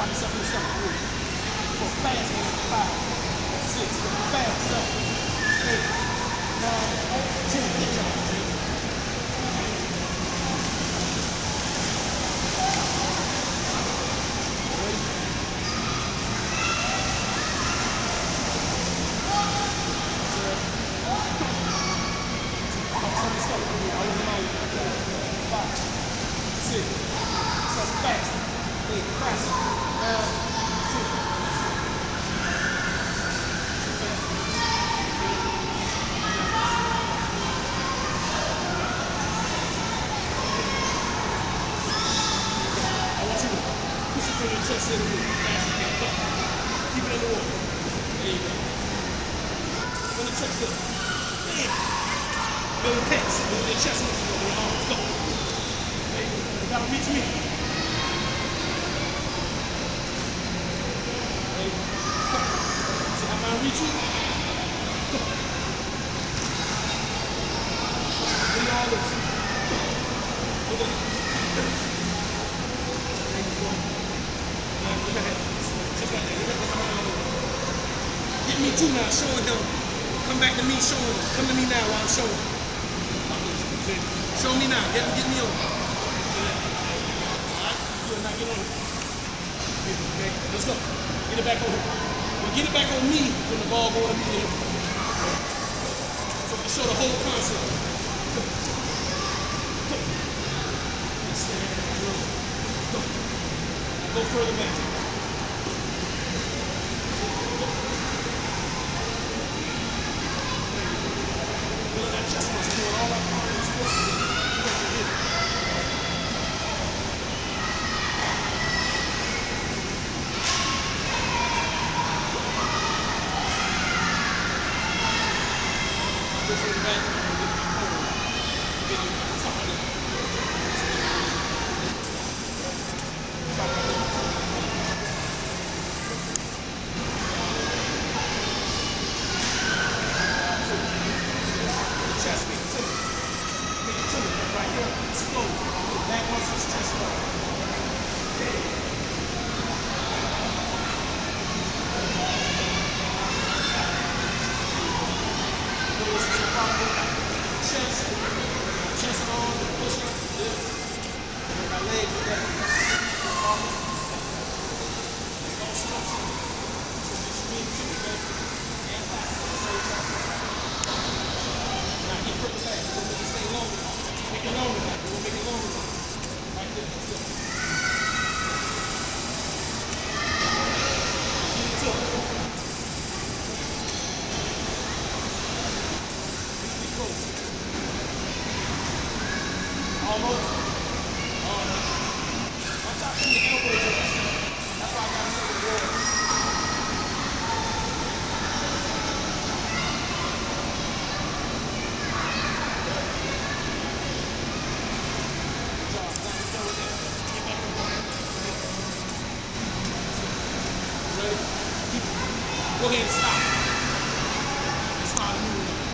Rock yourself in the stomach. 3, 4, fast, man. 5, 6, fast, 7, 8, 9, 10. Good job. Chest in the room. Fast as you can. Keep it in the water. There you go. When the chest up. Bam. Build the pecs. Build your chest muscles over your arms. Go. There you go. You gotta reach me. There you go. Go. See how I reach you? Go. Give me all this. Go. Look at it. There you go. Get me too now, showing him. Come back to me, showing him. Come to me now while I'm showing him. Show me now. Get me on. Alright, good. Now get on it. Okay, let's go. Get it back on him. Well, get it back on me when the ball going to me to him. So we show the whole concept. Go. Go. Go. Go further back. Chest on, push-ups, lift. My legs are back. Almost. I'm talking the elbow joints. That's why I got to say the word. Good job. Now you're done with that. Get back on the ready? Go ahead and stop.